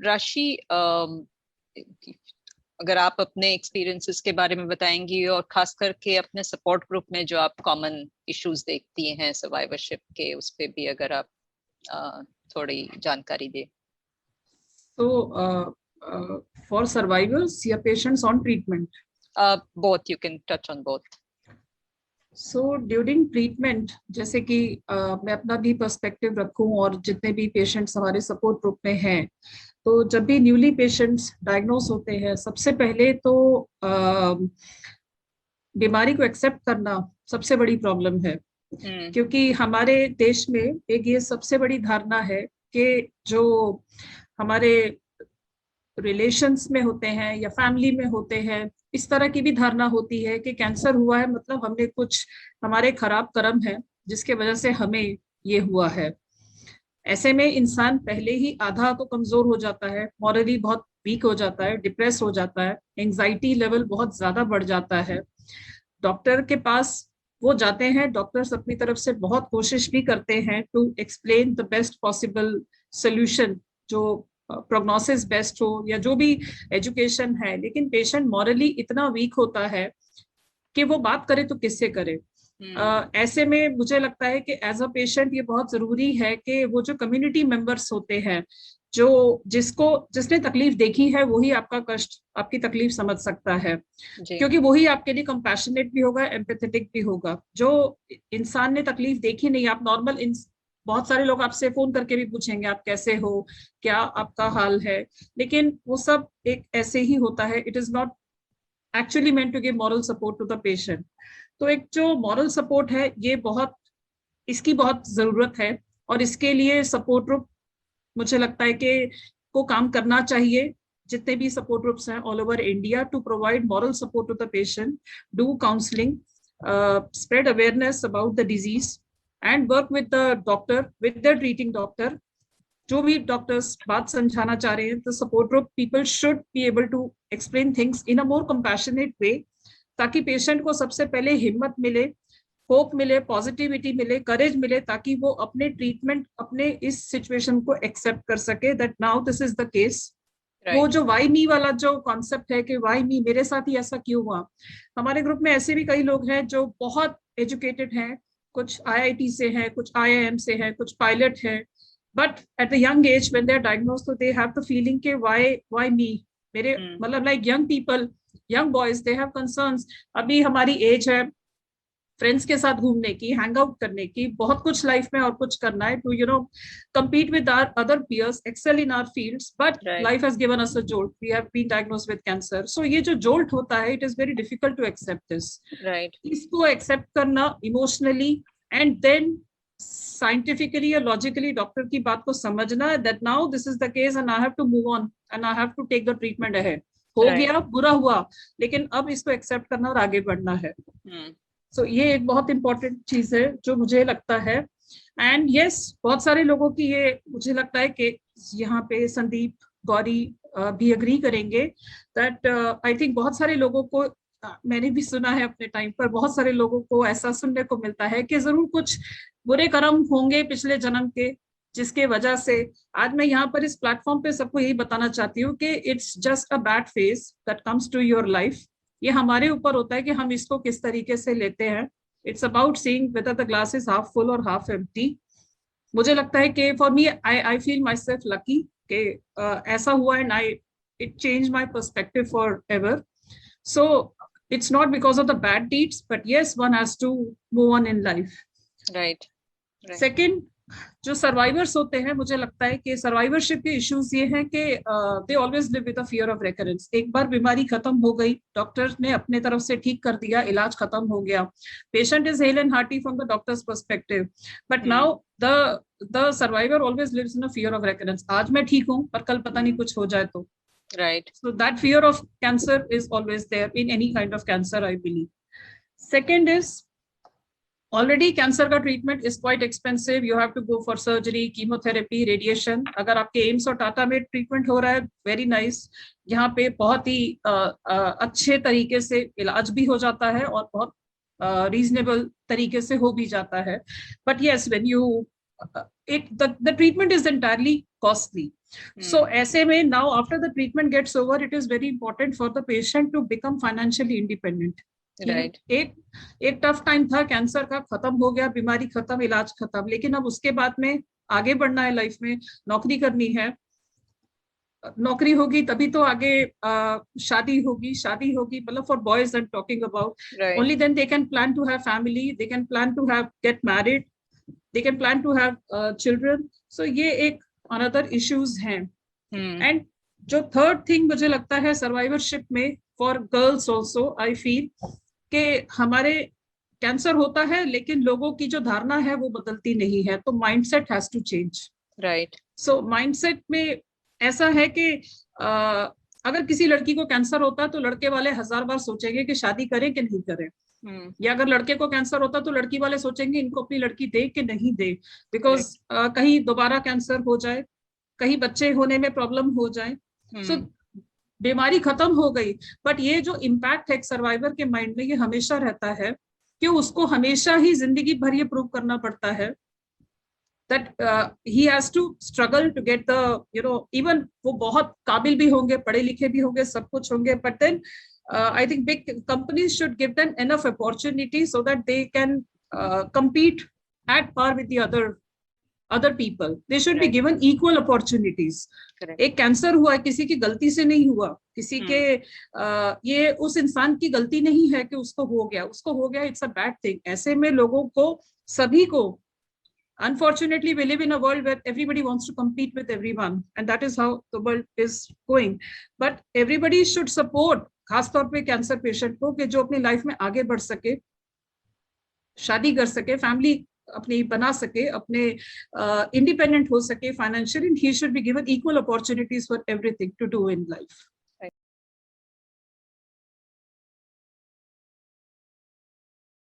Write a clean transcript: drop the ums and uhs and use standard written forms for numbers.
राशि, अगर आप अपने एक्सपीरियंसेस के बारे में बताएंगी और खास करके अपने सपोर्ट ग्रुप में जो आप कॉमन इश्यूज देखती हैं सर्वाइवरशिप के, उस पे भी अगर आप थोड़ी जानकारी दें। तो for survivors या patients on treatment? Both, you can touch on both. So during treatment, जैसे कि मैं अपना भी पर्सपेक्टिव रखूं और जितने भी पेशेंट्स हमारे सपोर्ट ग्रुप में हैं, तो जब भी न्यूली पेशेंट्स डायग्नोस होते हैं, सबसे पहले तो बीमारी को एक्सेप्ट करना सबसे बड़ी प्रॉब्लम है। क्योंकि हमारे देश में एक ये सबसे बड़ी धारणा है कि जो हमारे रिलेशंस में होते हैं या फैमिली में होते हैं, इस तरह की भी धारणा होती है कि कैंसर हुआ है मतलब हमने कुछ, हमारे खराब कर्म है जिसके वजह से हमें ये हुआ है। ऐसे में इंसान पहले ही आधा तो कमजोर हो जाता है, मॉरली बहुत वीक हो जाता है, डिप्रेस हो जाता है, एंजाइटी लेवल बहुत ज्यादा बढ़ जाता है। डॉक्टर के पास वो जाते हैं, डॉक्टर्स अपनी तरफ से बहुत कोशिश भी करते हैं to explain the best possible solution, जो प्रोग्नोसिस बेस्ट हो या जो भी एजुकेशन है, लेकिन पेशेंट मॉरली इतना वीक होता है कि वो बात करे तो किससे करे। ऐसे में मुझे लगता है कि एज अ पेशेंट ये बहुत जरूरी है कि वो जो कम्युनिटी मेंबर्स होते हैं, जो जिसने तकलीफ देखी है, वही आपका कष्ट, आपकी तकलीफ समझ सकता है, क्योंकि वही आपके लिए कंपैशनेट भी होगा, एम्पैथेटिक भी होगा। जो इंसान ने तकलीफ देखी नहीं, आप नॉर्मल, बहुत सारे लोग आपसे फोन करके भी पूछेंगे आप कैसे हो, क्या आपका हाल है, लेकिन वो सब एक ऐसे ही होता है। It is not actually meant to give moral support to the patient. तो एक जो मॉरल सपोर्ट है, ये बहुत, इसकी बहुत जरूरत है, और इसके लिए सपोर्ट ग्रुप मुझे लगता है कि को काम करना चाहिए। जितने भी सपोर्ट ग्रुप्स हैं all over India, to provide moral support to the patient, do counselling, spread awareness about the disease, and work with the doctor, with the treating doctor. जो भी डॉक्टर्स बात समझाना चाह रहे हैं, तो support group people should be able to explain things in a more compassionate way, ताकि patient को सबसे पहले हिम्मत मिले, होप मिले, पॉजिटिविटी मिले, करेज मिले, ताकि वो अपने ट्रीटमेंट, अपने इस सिचुएशन को एक्सेप्ट कर सके, that now this is the case. वो जो वाई मी वाला जो कॉन्सेप्ट है कि वाई मी, मेरे साथ ही ऐसा क्यों हुआ। हमारे ग्रुप में ऐसे भी कई लोग हैं जो बहुत एजुकेटेड हैं, कुछ आईआईटी से हैं, कुछ आईआईएम से हैं, कुछ पायलट हैं, but at the young age when they are diagnosed, तो दे हैव द फीलिंग के व्हाई मी, मेरे मतलब like young people, young boys, they have concerns. अभी हमारी एज है फ्रेंड्स के साथ घूमने की, हैंग आउट करने की, बहुत कुछ लाइफ में और कुछ करना है, to compete with our other peers, excel in our fields, but life has given us a jolt. We have been diagnosed with cancer. So ये जो jolt होता है, it is very difficult to accept this. इसको accept करना emotionally and then scientifically या logically doctor की बात को समझना, that now this is the case and I have to move on and I have to take the treatment ahead. हो गया, बुरा हुआ, लेकिन अब इसको एक्सेप्ट करना और आगे बढ़ना है। So ये एक बहुत इंपॉर्टेंट चीज है जो मुझे लगता है। एंड यस, बहुत सारे लोगों की ये, मुझे लगता है कि यहाँ पे संदीप, गौरी भी अग्री करेंगे दैट आई थिंक बहुत सारे लोगों को, मैंने भी सुना है अपने टाइम पर, बहुत सारे लोगों को ऐसा सुनने को मिलता है कि जरूर कुछ बुरे कर्म होंगे पिछले जन्म के, जिसके वजह से आज मैं यहाँ पर इस प्लेटफॉर्म पे सबको यही बताना चाहती हूँ कि it's just a bad phase that comes to your life. ये हमारे ऊपर होता है कि हम इसको किस तरीके से लेते हैं। It's about seeing whether the glass is half full और हाफ एम्प्टी। मुझे लगता है कि for me, I feel my self lucky कि ऐसा हुआ and it change my perspective forever. So it's not because of the bad deeds, but yes, one has to move on in life. Right. Second, जो survivors होते हैं, मुझे लगता है कि सर्वाइवरशिप के इश्यूज ये हैं कि they always live with the fear of recurrence. एक बार बीमारी खत्म हो गई, डॉक्टर ने अपने तरफ से ठीक कर दिया, इलाज खत्म हो गया, patient is hale and hearty from the doctor's perspective, but now the survivor always lives in a fear of recurrence. आज मैं ठीक हूँ पर कल पता नहीं कुछ हो जाए तो। Right. So that fear of cancer is always there in any kind of cancer, I believe. Second is, already cancer का treatment is quite expensive, you have to go for surgery, chemotherapy, radiation. अगर आपके AIIMS और टाटा में treatment हो रहा है, very nice, यहाँ पे बहुत ही अच्छे तरीके से इलाज भी हो जाता है और बहुत रीजनेबल तरीके से हो भी जाता है। But yes, when you the treatment is entirely costly. So ऐसे में now after the treatment gets over, it is very important for the patient to become financially independent. Right. एक टफ टाइम था, कैंसर का खत्म हो गया, बीमारी खत्म, इलाज खत्म, लेकिन अब उसके बाद में आगे बढ़ना है लाइफ में, नौकरी करनी है, नौकरी होगी तभी तो आगे शादी होगी मतलब for boys I am talking about, only then they can plan to have family, they can plan to have get married, they can plan to have children. So ये एक अनदर इश्यूज हैं. एंड जो third thing मुझे लगता है survivorship में for girls also, I feel कि हमारे कैंसर होता है लेकिन लोगों की जो धारणा है वो बदलती नहीं है, तो mindset has to change. Right. So mindset में ऐसा है कि अगर किसी लड़की को कैंसर होता है तो लड़के वाले 1000 बार सोचेंगे कि शादी करें कि नहीं करें, या अगर लड़के को कैंसर होता तो लड़की वाले सोचेंगे इनको अपनी लड़की दे कि नहीं दे, बिकॉज कहीं दोबारा कैंसर हो जाए, कहीं बच्चे होने में प्रॉब्लम हो जाए. सो बीमारी खत्म हो गई, बट ये जो इम्पैक्ट है सर्वाइवर के माइंड में, ये हमेशा रहता है कि उसको हमेशा ही जिंदगी भर ये प्रूव करना पड़ता है that he has to struggle to get the, you know, even वो बहुत काबिल भी होंगे, पढ़े लिखे भी होंगे, सब कुछ होंगे, but then I think big companies should give them enough opportunity so that they can compete at par with the other people. They should be given equal opportunities. एक कैंसर हुआ है, किसी की गलती से नहीं हुआ, किसी के ये उस इंसान की गलती नहीं है कि उसको हो गया, इट्स अ बैड थिंग. ऐसे में लोगों को, सभी को, unfortunately we live in a world where everybody wants to compete with everyone, and that is how the world is going. But everybody should support, खास तौर पे कैंसर पेशेंट को, कि जो अपनी लाइफ में आगे बढ़ सके, शादी कर सके, फैमिली अपनी बना सके, अपने इंडिपेंडेंट हो सके financially. He should be given equal opportunities for everything to do in life.